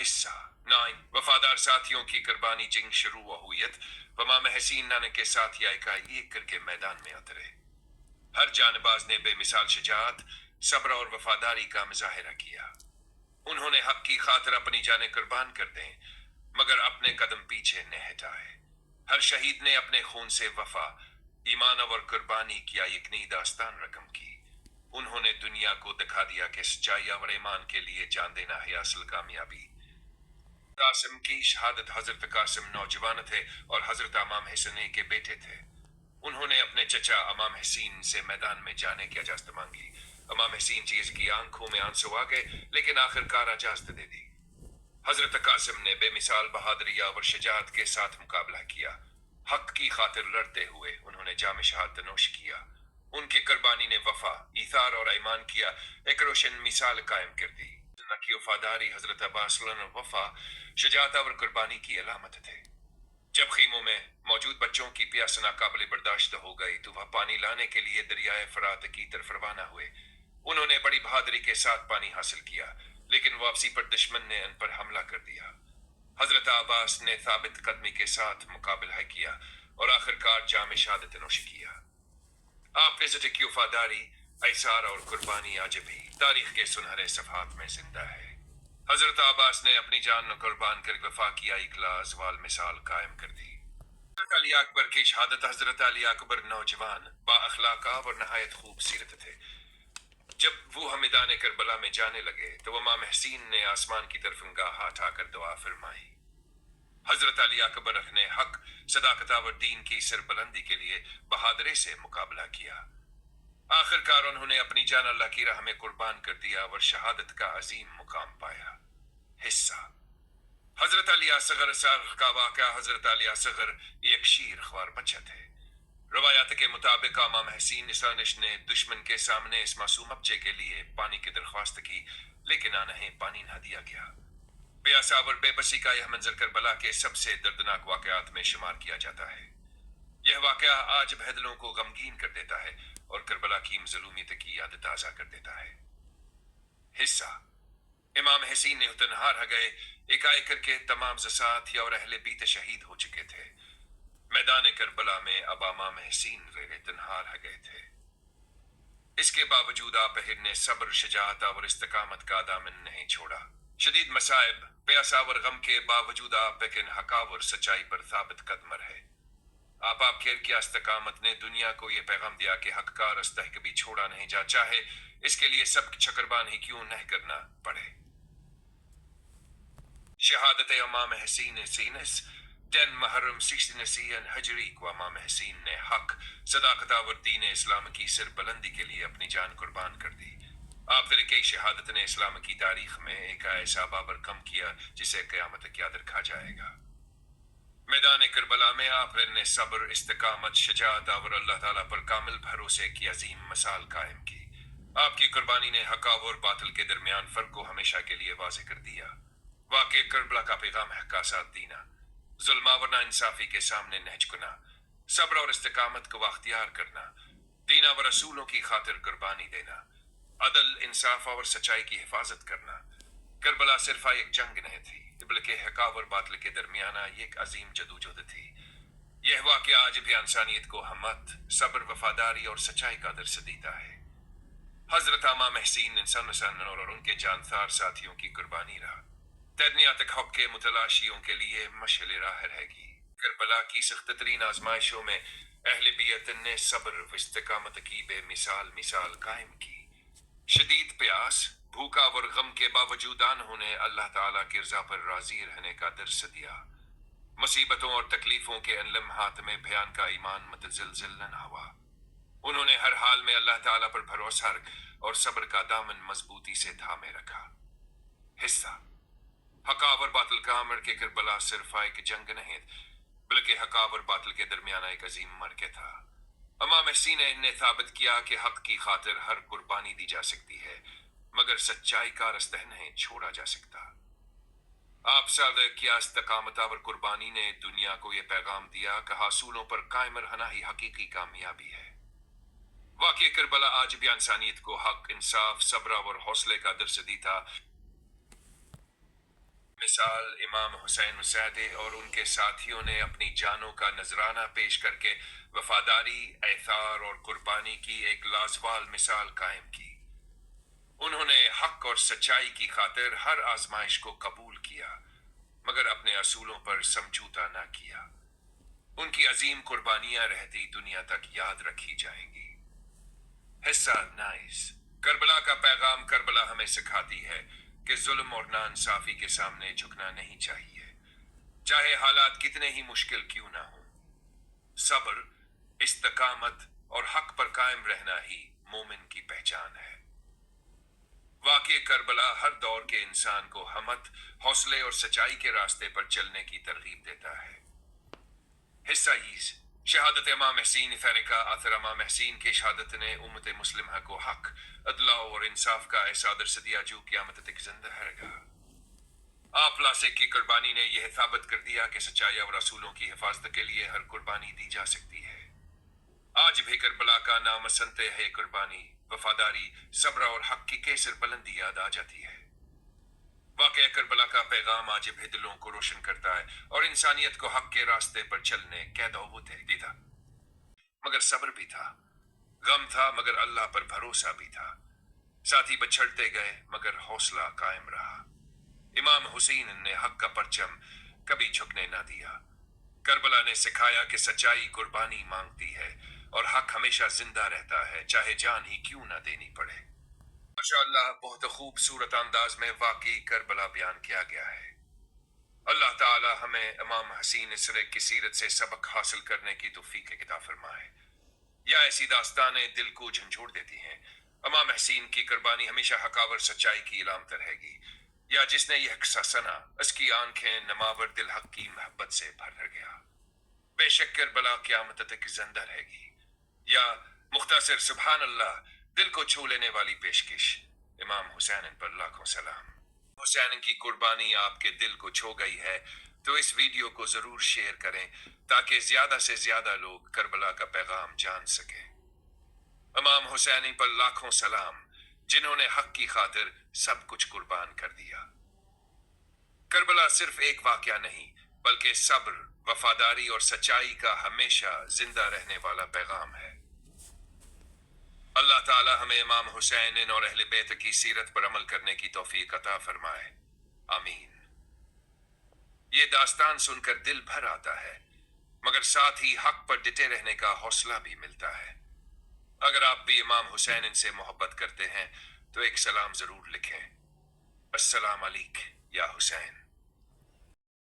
حصہ 9 وفادار ساتھیوں کی قربانی جنگ شروع و ہوئیت امام حسین نانے کے ساتھی ایک کر کے میدان میں اترے۔ ہر جانباز نے بے مثال شجاعت، صبر اور وفاداری کا مظاہرہ کیا۔ انہوں نے حق کی خاطر اپنی جانیں قربان کر دیں مگر اپنے قدم پیچھے نہ ہٹائے۔ ہر شہید نے اپنے خون سے وفا، ایمان اور قربانی کیا ایک نئی داستان رقم کی۔ انہوں نے دنیا کو دکھا دیا کہ سچائی اور ایمان کے لیے جان دینا ہے اصل کامیابی۔ قاسم کی شہادت حضرت قاسم نوجوان تھے اور حضرت امام حسین کے بیٹے تھے۔ انہوں نے اپنے چچا امام حسین سے میدان میں جانے کی اجازت مانگی۔ امام حسین چیز کی آنکھوں میں آنسو آ گئے لیکن آخرکار اجازت دے دی۔ حضرت قاسم نے بے مثال بہادری اور شجاعت کے ساتھ مقابلہ کیا۔ حق کی خاطر لڑتے ہوئے انہوں نے جام شہادت نوش کیا۔ ان کی قربانی نے وفا، ایثار اور ایمان کیا ایک روشن مثال قائم کر دی۔ اللہ کی وفاداری حضرت عباس وفا، شجاعت اور قربانی کی علامت تھے۔ جب خیموں میں موجود بچوں کی پیاس ناقابل برداشت ہو گئی تو وہ پانی لانے کے لیے دریائے فرات کی طرف روانہ ہوئے۔ انہوں نے بڑی بہادری کے ساتھ پانی حاصل کیا لیکن واپسی پر دشمن نے ان پر حملہ کر دیا۔ حضرت عباس نے ثابت قدمی کے ساتھ مقابلہ کیا اور آخرکار جام شہادت نوش کیا۔ آپ عزت کی وفاداری، ایثار اور قربانی آج بھی تاریخ کے سنہرے صفحات میں زندہ ہے۔ حضرت عباس نے اپنی جان قربان کر وفا کی ایک لازوال مثال قائم کر دی۔ حضرت علی اکبر کی شہادت حضرت علی اکبر نوجوان، با اخلاق اور نہایت خوبصورت تھے۔ جب وہ میدان کربلا میں جانے لگے تو امام حسین نے آسمان کی طرف نگاہ اٹھا کر دعا فرمائی۔ حضرت علی اکبر نے حق، صداقت اور دین کی سربلندی کے لیے بہادری سے مقابلہ کیا۔ آخرکار انہوں نے اپنی جان اللہ کی راہ میں قربان کر دیا اور شہادت کا عظیم مقام پایا۔ حصہ حضرت علی اصغر کا واقعہ۔ حضرت علی اصغر ایک شیر خوار بچہ تھے۔ روایات کے مطابق امام حسین اسانش نے دشمن کے سامنے اس معصوم بچے کے لیے پانی کی درخواست کی لیکن انہیں پانی نہ دیا گیا۔ پیاسا اور بے بسی کا یہ منظر کربلا کے سب سے دردناک واقعات میں شمار کیا جاتا ہے۔ یہ واقعہ آج بھی دلوں کو غمگین کر دیتا ہے اور کربلا کی مظلومیت کی یاد تازہ کر دیتا ہے۔ حصہ امام حسین نے تنہا رہ گئے، ایک کر کے تمام ساتھی اور اہل بیت شہید ہو چکے تھے۔ میدان کربلا میں اب امام حسین تنہا رہ گئے تھے۔ اس کے باوجود آپ نے صبر، شجاعت اور استقامت کا دامن نہیں چھوڑا۔ شدید مصائب، پیاسا اور غم کے باوجود آپ حق اور سچائی پر ثابت قدم رہے۔ آپ کی استقامت نے دنیا کو یہ پیغام دیا کہ حق کا رستہ کبھی چھوڑا نہیں جا، چاہے اس کے لیے سب قربان ہی کیوں نہ کرنا پڑے۔ شہادت امام حسین سینس 10 محرم 16 ہجری کو امام حسین نے حق، صداقت اور دین اسلام کی سربلندی کے لیے اپنی جان قربان کر دی۔ آپ کی شہادت نے اسلام کی تاریخ میں ایک ایسا بابر کم کیا جسے قیامت تک یاد رکھا جائے گا۔ میدان کربلا میں آپ نے صبر، استقامت، شجاعت اور اللہ تعالیٰ پر کامل بھروسے کی عظیم مثال قائم کی۔ آپ کی قربانی نے حق اور باطل کے درمیان فرق کو ہمیشہ کے لیے واضح کر دیا۔ واقع کربلا کا پیغام ہے کا ساتھ دینا، ظلم اور ناانصافی کے سامنے نہ جھکنا، صبر اور استقامت کو اختیار کرنا، دین اور رسولوں کی خاطر قربانی دینا، عدل، انصاف اور سچائی کی حفاظت کرنا۔ کربلا صرف ایک جنگ نہیں تھی بلکہ حق اور باطل کے درمیان ایک عظیم جدوجہد تھی۔ یہ واقعہ آج بھی انسانیت کو ہمت، صبر، وفاداری اور سچائی کا درس دیتا ہے۔ حضرت امام حسین انسان اور ان کے جانثار ساتھیوں کی قربانی رہا، دنیا تک حق کے متلاشیوں کے لیے مشعل راہ رہے گی۔ کربلا کی سخت ترین آزمائشوں میں اہل بیت نے صبر و استقامت کی بے مثال قائم کی۔ شدید پیاس، بھوکا اور غم کے باوجود انہوں نے اللہ تعالیٰ کی رضا پر راضی رہنے کا درس دیا۔ مصیبتوں اور تکلیفوں کے ان لمحات میں بیان کا ایمان متزلزل نہ ہوا۔ انہوں نے ہر حال میں اللہ تعالیٰ پر بھروسہ اور صبر کا دامن مضبوطی سے تھامے رکھا۔ حصہ حق اور باطل کا امر کے کربلا صرف ایک جنگ نہیں بلکہ حق اور باطل کے درمیان ایک عظیم مرکہ تھا۔ امام حسین نے ثابت کیا کہ حق کی خاطر ہر قربانی دی جا سکتی ہے مگر سچائی کا رستہ نہیں چھوڑا جا سکتا۔ آپ صادق کیا استقامت اور قربانی نے دنیا کو یہ پیغام دیا کہ حاصلوں پر قائم رہنا ہی حقیقی کامیابی ہے۔ واقع کربلا آج بھی انسانیت کو حق، انصاف، صبر اور حوصلے کا درس دیتا مثال امام حسین مسیح اور ان کے ساتھیوں نے اپنی جانوں کا نذرانہ پیش کر کے وفاداری، ایثار اور قربانی کی ایک لازوال مثال قائم کی۔ انہوں نے حق اور سچائی کی خاطر ہر آزمائش کو قبول کیا، مگر اپنے اصولوں پر سمجھوتا نہ کیا۔ ان کی عظیم قربانیاں رہتی دنیا تک یاد رکھی جائیں گی۔ حصہ 19۔ کربلا کا پیغام۔ کربلا ہمیں سکھاتی ہے کہ ظلم اور ناانصافی کے سامنے جھکنا نہیں چاہیے، چاہے حالات کتنے ہی مشکل کیوں نہ ہوں۔ صبر، استقامت اور حق پر قائم رہنا ہی مومن کی پہچان ہے۔ واقع کربلا ہر دور کے انسان کو ہمت، حوصلے اور سچائی کے راستے پر چلنے کی ترغیب دیتا ہے۔ حصہ 20۔ شہادت امام حسین فینکا۔ آثر امام حسین کی شہادت نے امت مسلمہ کو حق، عدل اور انصاف کا احساس دیا جو قیامت تک زندہ رہے گا۔ آپ لاسک کی قربانی نے یہ ثابت کر دیا کہ سچائی اور رسولوں کی حفاظت کے لیے ہر قربانی دی جا سکتی ہے۔ آج بھی کربلا کا نام سنتے ہے قربانی، وفاداری، صبر اور حق کی کیسر بلندی یاد آ جاتی ہے۔ واقعہ کربلا کا پیغام آج بھی دلوں کو روشن کرتا ہے اور انسانیت کو حق کے راستے پر چلنے قید و تحدید تھا، مگر صبر بھی تھا، غم تھا مگر اللہ پر بھروسہ بھی تھا، ساتھی بچھڑتے گئے مگر حوصلہ قائم رہا۔ امام حسین نے حق کا پرچم کبھی جھکنے نہ دیا۔ کربلا نے سکھایا کہ سچائی قربانی مانگتی ہے اور حق ہمیشہ زندہ رہتا ہے، چاہے جان ہی کیوں نہ دینی پڑے۔ ماشاءاللہ، بہت خوبصورت انداز میں واقعی کربلا بیان کیا گیا ہے۔ اللہ تعالی ہمیں امام حسین اسرے کی سیرت سے سبق حاصل کرنے کی توفیق عطا فرمائے۔ یا ایسی داستانیں دل کو جھنجھوڑ دیتی ہیں۔ امام حسین کی قربانی ہمیشہ حق اور سچائی کی علامت رہے گی۔ یا جس نے یہ قصہ سنا، اس کی آنکھیں نماور دل حق کی محبت سے بھر گیا۔ بے شک کربلا قیامت تک زندہ رہے گی۔ یا مختصر سبحان اللہ، دل کو چھو لینے والی پیشکش۔ امام حسین پر لاکھوں سلام۔ حسین کی قربانی آپ کے دل کو چھو گئی ہے تو اس ویڈیو کو ضرور شیئر کریں تاکہ زیادہ سے زیادہ لوگ کربلا کا پیغام جان سکیں۔ امام حسین پر لاکھوں سلام، جنہوں نے حق کی خاطر سب کچھ قربان کر دیا۔ کربلا صرف ایک واقعہ نہیں، بلکہ صبر، وفاداری اور سچائی کا ہمیشہ زندہ رہنے والا پیغام ہے۔ اللہ تعالی ہمیں امام حسین اور اہل بیت کی سیرت پر عمل کرنے کی توفیق عطا فرمائے، آمین۔ یہ داستان سن کر دل بھر آتا ہے، مگر ساتھ ہی حق پر ڈٹے رہنے کا حوصلہ بھی ملتا ہے۔ اگر آپ بھی امام حسین سے محبت کرتے ہیں تو ایک سلام ضرور لکھیں۔ السلام علیکم یا حسین۔